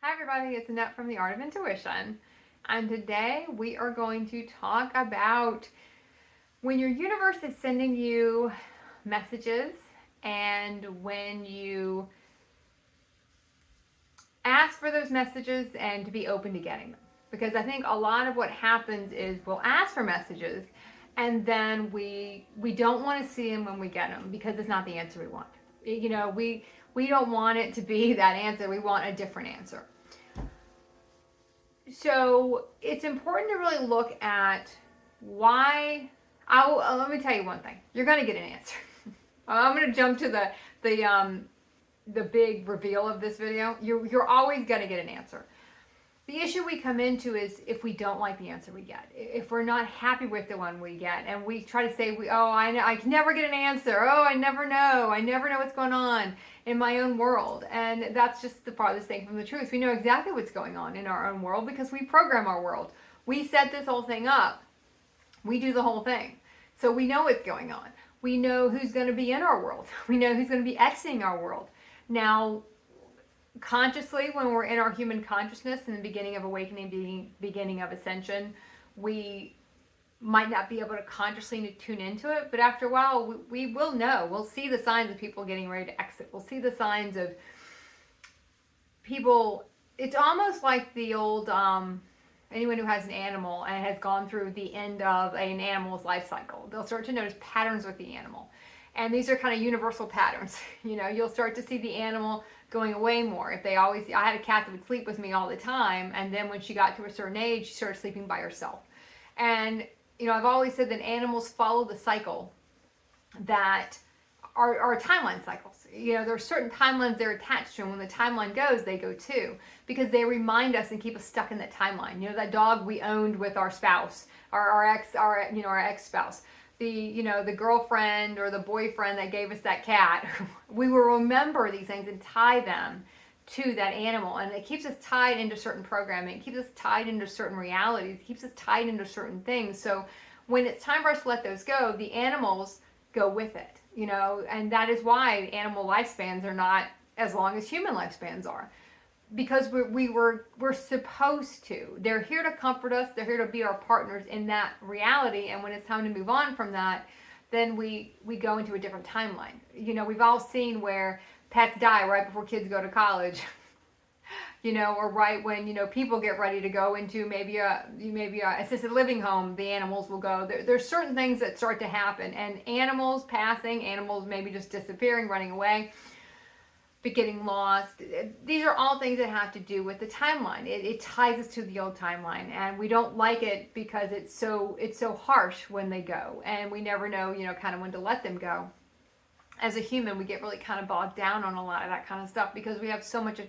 Hi everybody, it's Annette from The Art of Intuition, and today we are going to talk about when your universe is sending you messages and when you ask for those messages and to be open to getting them. Because I think a lot of what happens is we'll ask for messages and then we don't want to see them when we get them because it's not the answer we want. We don't want it to be that answer. We want a different answer. So it's important to really look at why. Let me tell you one thing. You're going to get an answer. I'm going to jump to the big reveal of this video. You're always going to get an answer. The issue we come into is if we don't like the answer we get, if we're not happy with the one we get, and we try to say, I can never get an answer. Oh, I never know what's going on in my own world. And that's just the farthest thing from the truth. We know exactly what's going on in our own world because we program our world. We set this whole thing up. We do the whole thing. So we know what's going on. We know who's going to be in our world. We know who's going to be exiting our world. Now, consciously, when we're in our human consciousness in the beginning of awakening, beginning of ascension, we might not be able to consciously tune into it, but after a while we will know. We'll see the signs of people getting ready to exit. We'll see the signs of people. It's almost like the old anyone who has an animal and has gone through the end of an animal's life cycle, they'll start to notice patterns with the animal. And these are kind of universal patterns. You'll start to see the animal going away more. I had a cat that would sleep with me all the time, and then when she got to a certain age, she started sleeping by herself. And I've always said that animals follow the cycle that are timeline cycles. There are certain timelines they're attached to, and when the timeline goes, they go too, because they remind us and keep us stuck in that timeline. That dog we owned with our spouse, our ex-spouse. The girlfriend or the boyfriend that gave us that cat, we will remember these things and tie them to that animal. And it keeps us tied into certain programming. It keeps us tied into certain realities. It keeps us tied into certain things. So when it's time for us to let those go, the animals go with it, and that is why animal lifespans are not as long as human lifespans are. Because we're supposed to. They're here to comfort us. They're here to be our partners in that reality. And when it's time to move on from that, then we go into a different timeline. We've all seen where pets die right before kids go to college. Or right when people get ready to go into maybe a assisted living home, the animals will go. There's certain things that start to happen, and animals passing, animals maybe just disappearing, running away, but getting lost. These are all things that have to do with the timeline. It ties us to the old timeline, and we don't like it because it's so harsh when they go, and we never know, kind of when to let them go. As a human, we get really kind of bogged down on a lot of that kind of stuff because we have so much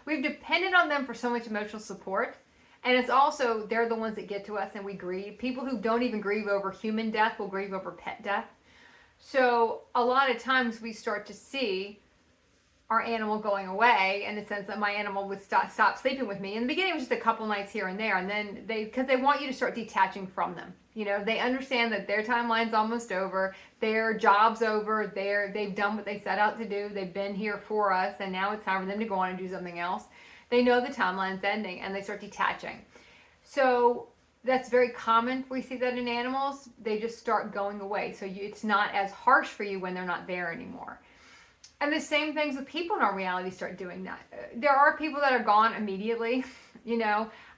we've depended on them for so much emotional support. And it's also, they're the ones that get to us and we grieve. People who don't even grieve over human death will grieve over pet death. So a lot of times we start to see our animal going away in the sense that my animal would stop sleeping with me. In the beginning, it was just a couple nights here and there, and then because they want you to start detaching from them. They understand that their timeline's almost over, their job's over, they've done what they set out to do, they've been here for us, and now it's time for them to go on and do something else. They know the timeline's ending, and they start detaching. So that's very common. We see that in animals. They just start going away. So it's not as harsh for you when they're not there anymore. And the same things with people in our reality start doing that. There are people that are gone immediately.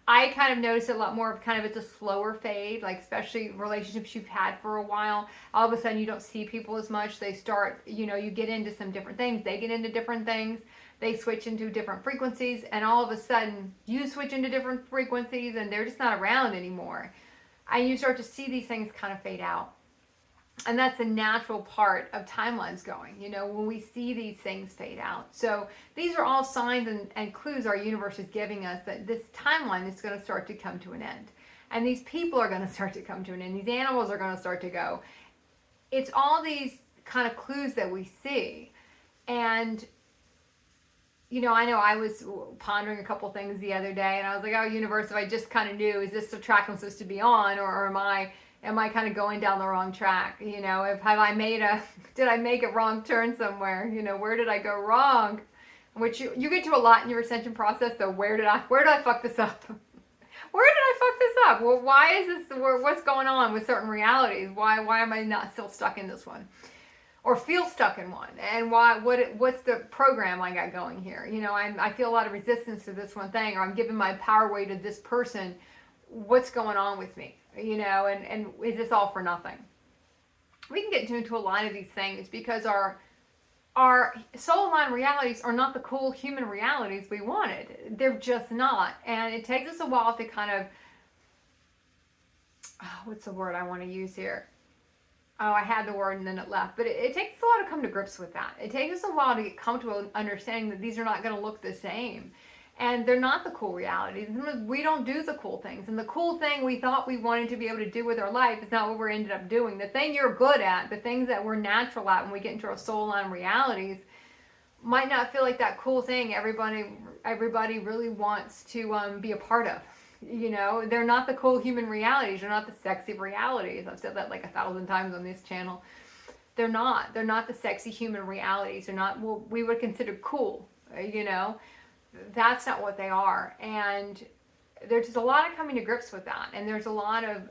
I kind of notice a lot more of kind of it's a slower fade, like especially relationships you've had for a while. All of a sudden you don't see people as much. They start, you get into some different things. They get into different things. They switch into different frequencies, and all of a sudden you switch into different frequencies and they're just not around anymore. And you start to see these things kind of fade out. And that's a natural part of timelines going, when we see these things fade out. So these are all signs and clues our universe is giving us that this timeline is going to start to come to an end. And these people are going to start to come to an end. These animals are going to start to go. It's all these kind of clues that we see. And, I know I was pondering a couple things the other day, and I was like, oh, universe, if I just kind of knew, is this the track I'm supposed to be on, or am I kind of going down the wrong track? Did I make a wrong turn somewhere? Where did I go wrong? which you get to a lot in your ascension process. So where did I fuck this up? Where did I fuck this up? Well, why is this? What's going on with certain realities? Why am I not still stuck in this one, or feel stuck in one? And what's the program I got going here? I feel a lot of resistance to this one thing, or I'm giving my power away to this person. What's going on with me? And is this all for nothing? We can get into a lot of these things because our soul aligned realities are not the cool human realities we wanted. They're just not. And it takes us a while to kind of, what's the word I want to use here? Oh, I had the word and then it left. But it takes a while to come to grips with that. It takes us a while to get comfortable understanding that these are not going to look the same. And they're not the cool realities. We don't do the cool things. And the cool thing we thought we wanted to be able to do with our life is not what we ended up doing. The thing you're good at, the things that we're natural at when we get into our soul line realities, might not feel like that cool thing everybody really wants to be a part of. They're not the cool human realities. They're not the sexy realities. I've said that like 1,000 times on this channel. They're not the sexy human realities. They're not what we would consider cool, That's not what they are. And there's just a lot of coming to grips with that. And there's a lot of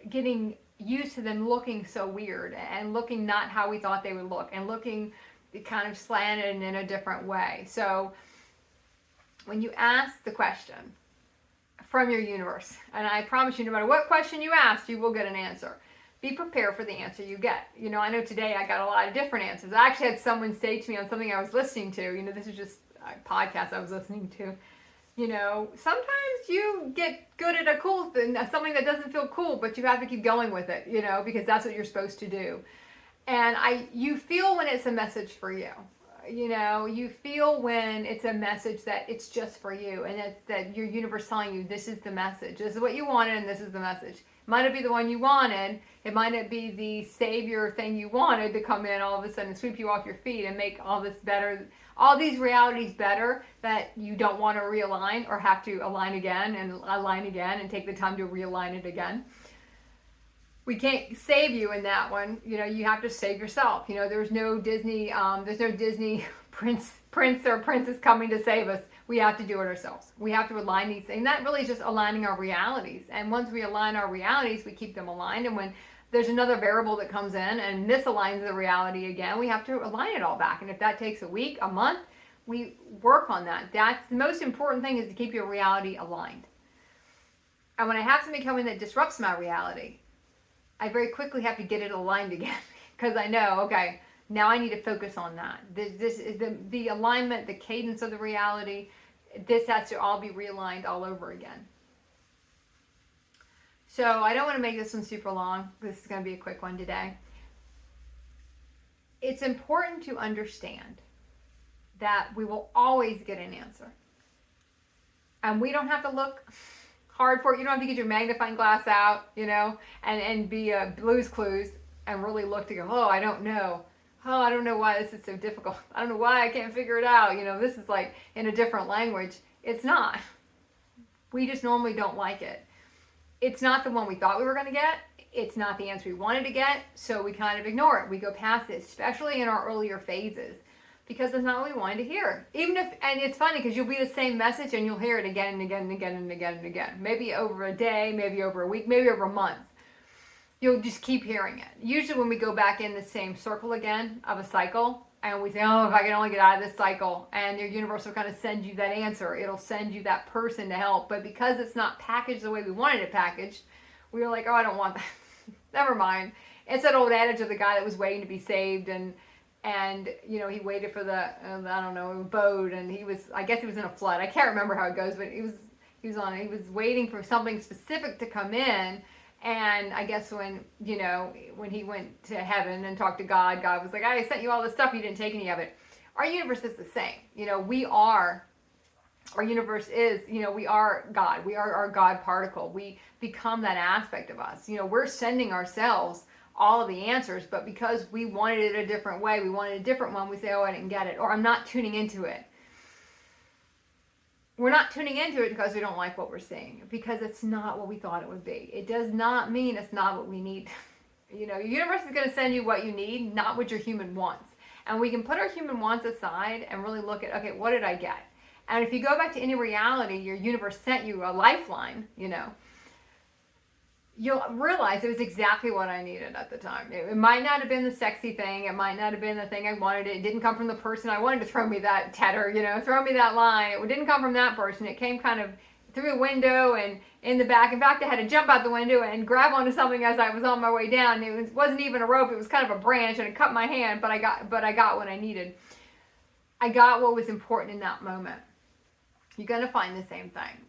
getting used to them looking so weird and looking not how we thought they would look and looking kind of slanted and in a different way. So when you ask the question from your universe, and I promise you, no matter what question you ask, you will get an answer. Be prepared for the answer you get. I know today I got a lot of different answers. I actually had someone say to me on something I was listening to, this is just a podcast I was listening to, sometimes you get good at a cool thing, something that doesn't feel cool, but you have to keep going with it, because that's what you're supposed to do. And you feel when it's a message for you. You feel when it's a message that it's just for you, and that your universe telling you this is the message. This is what you wanted, and this is the message. It might not be the one you wanted. It might not be the savior thing you wanted to come in all of a sudden and sweep you off your feet and make all this better, all these realities better that you don't want to realign or have to align again and take the time to realign it again. We can't save you in that one. You have to save yourself. There's no Disney prince or princess coming to save us. We have to do it ourselves. We have to align these things. And that really is just aligning our realities. And once we align our realities, we keep them aligned. And when there's another variable that comes in and misaligns the reality again, we have to align it all back. And if that takes a week, a month, we work on that. That's the most important thing, is to keep your reality aligned. And when I have something come in that disrupts my reality, I very quickly have to get it aligned again, because I know, okay, now I need to focus on that. This is the alignment, the cadence of the reality. This has to all be realigned all over again. So I don't want to make this one super long. This is going to be a quick one today. It's important to understand that we will always get an answer. And we don't have to look hard for it. You don't have to get your magnifying glass out, and be Blue's Clues and really look to go, I don't know. I don't know why this is so difficult. I don't know why I can't figure it out. This is like in a different language. It's not. We just normally don't like it. It's not the one we thought we were going to get. It's not the answer we wanted to get. So we kind of ignore it. We go past it, especially in our earlier phases, because it's not what we wanted to hear. And it's funny because you'll be the same message and you'll hear it again and again and again and again and again. Maybe over a day, maybe over a week, maybe over a month. You'll just keep hearing it. Usually when we go back in the same circle again of a cycle, and we say, if I can only get out of this cycle, and your universe will kind of send you that answer. It'll send you that person to help. But because it's not packaged the way we wanted it packaged, we were like, I don't want that. Never mind. It's that old adage of the guy that was waiting to be saved, and he waited for the boat, and I guess he was in a flood. I can't remember how it goes, but he was waiting for something specific to come in. And I guess when he went to heaven and talked to God, God was like, I sent you all this stuff, you didn't take any of it. Our universe is the same. Our universe is, we are God. We are our God particle. We become that aspect of us. We're sending ourselves all of the answers, but because we wanted it a different way, we wanted a different one, we say, I didn't get it, or I'm not tuning into it. We're not tuning into it because we don't like what we're seeing, because it's not what we thought it would be. It does not mean it's not what we need. Your universe is going to send you what you need, not what your human wants. And we can put our human wants aside and really look at, okay, what did I get? And if you go back to any reality, your universe sent you a lifeline, you'll realize it was exactly what I needed at the time. It might not have been the sexy thing. It might not have been the thing I wanted. It didn't come from the person I wanted to throw me that tether, throw me that line. It didn't come from that person. It came kind of through a window and in the back. In fact, I had to jump out the window and grab onto something as I was on my way down. It wasn't even a rope. It was kind of a branch, and it cut my hand, but I got what I needed. I got what was important in that moment. You're going to find the same thing.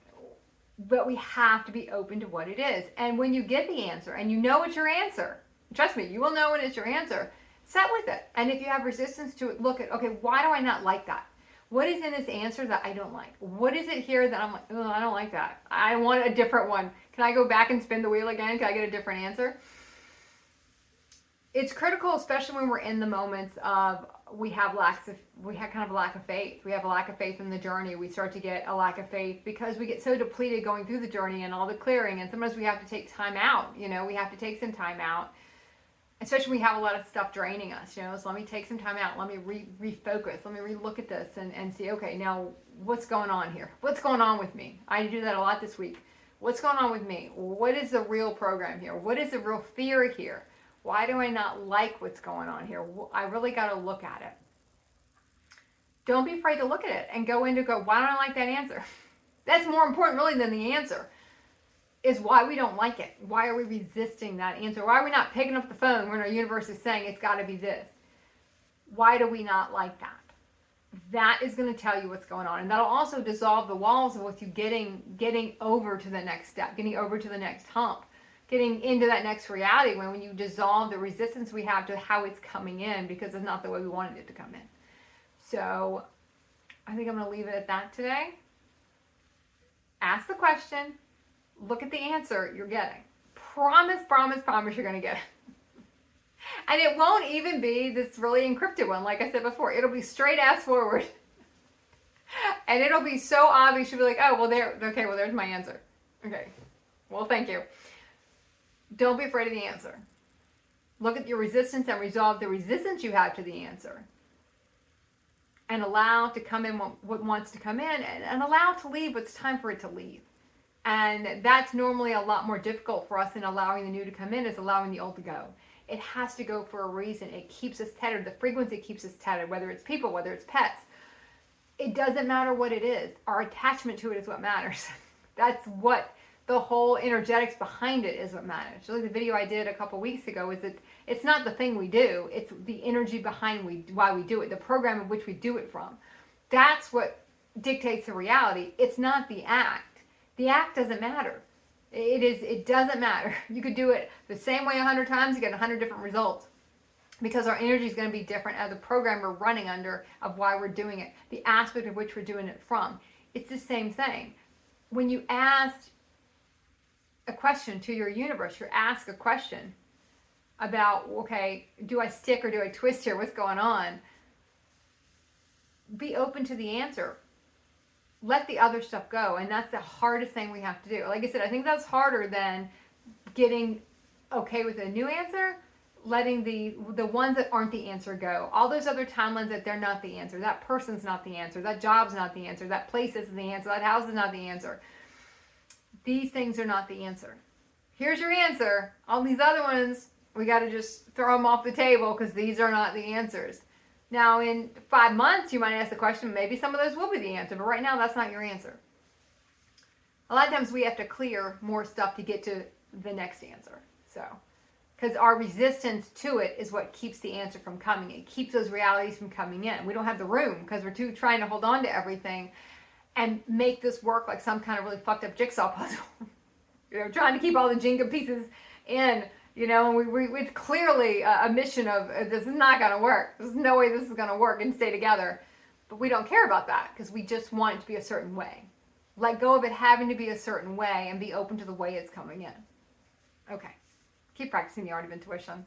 But we have to be open to what it is. And when you get the answer and you know it's your answer, trust me, you will know when it's your answer, sit with it. And if you have resistance to it, look at, okay, why do I not like that? What is in this answer that I don't like? What is it here that I'm like, oh, I don't like that. I want a different one. Can I go back and spin the wheel again? Can I get a different answer? It's critical, especially when we're in the moments of we have kind of a lack of faith. We have a lack of faith in the journey. We start to get a lack of faith because we get so depleted going through the journey and all the clearing. And sometimes we have to take time out. We have to take some time out, especially when we have a lot of stuff draining us. So let me take some time out. Let me refocus. Let me relook at this and see, okay, now what's going on here? What's going on with me? I do that a lot this week. What's going on with me? What is the real program here? What is the real fear here? Why do I not like what's going on here? I really got to look at it. Don't be afraid to look at it and go, why don't I like that answer? That's more important really than the answer, is why we don't like it. Why are we resisting that answer? Why are we not picking up the phone when our universe is saying it's got to be this? Why do we not like that? That is going to tell you what's going on. And that'll also dissolve the walls of what you getting over to the next step, getting over to the next hump. Getting into that next reality when you dissolve the resistance we have to how it's coming in, because it's not the way we wanted it to come in. So I think I'm going to leave it at that today. Ask the question. Look at the answer you're getting. Promise you're going to get it. And it won't even be this really encrypted one, like I said before. It'll be straight ass forward. And it'll be so obvious. You'll be like, oh, well, there's my answer. Okay. Well, thank you. Don't be afraid of the answer. Look at your resistance and resolve the resistance you have to the answer. And allow to come in what wants to come in, and allow to leave what's time for it to leave. And that's normally a lot more difficult for us than allowing the new to come in, is allowing the old to go. It has to go for a reason. It keeps us tethered. The frequency keeps us tethered, whether it's people, whether it's pets. It doesn't matter what it is. Our attachment to it is what matters. That's what the whole energetics behind it is what matters. So like the video I did a couple weeks ago is that it's not the thing we do, it's the energy behind why we do it, the program of which we do it from. That's what dictates the reality. It's not the act. The act doesn't matter. It doesn't matter. You could do it the same way 100 times, you get 100 different results. Because our energy is going to be different as the program we're running under of why we're doing it, the aspect of which we're doing it from. It's the same thing. When you ask a question to your universe, you ask a question about, okay, do I stick or do I twist here? What's going on? Be open to the answer. Let the other stuff go. And that's the hardest thing we have to do. Like I said, I think that's harder than getting okay with a new answer, letting the ones that aren't the answer go. All those other timelines that they're not the answer. That person's not the answer. That job's not the answer. That place isn't the answer. That house is not the answer. These things are not the answer. Here's your answer. All these other ones, we got to just throw them off the table because these are not the answers. Now, in 5 months, you might ask the question, maybe some of those will be the answer, but right now, that's not your answer. A lot of times, we have to clear more stuff to get to the next answer. So, because our resistance to it is what keeps the answer from coming. It keeps those realities from coming in. We don't have the room because we're too trying to hold on to everything and make this work like some kind of really fucked up jigsaw puzzle. Trying to keep all the Jenga pieces in, and it's clearly a mission of this is not going to work. There's no way this is going to work and stay together. But we don't care about that because we just want it to be a certain way. Let go of it having to be a certain way and be open to the way it's coming in. Okay. Keep practicing the art of intuition.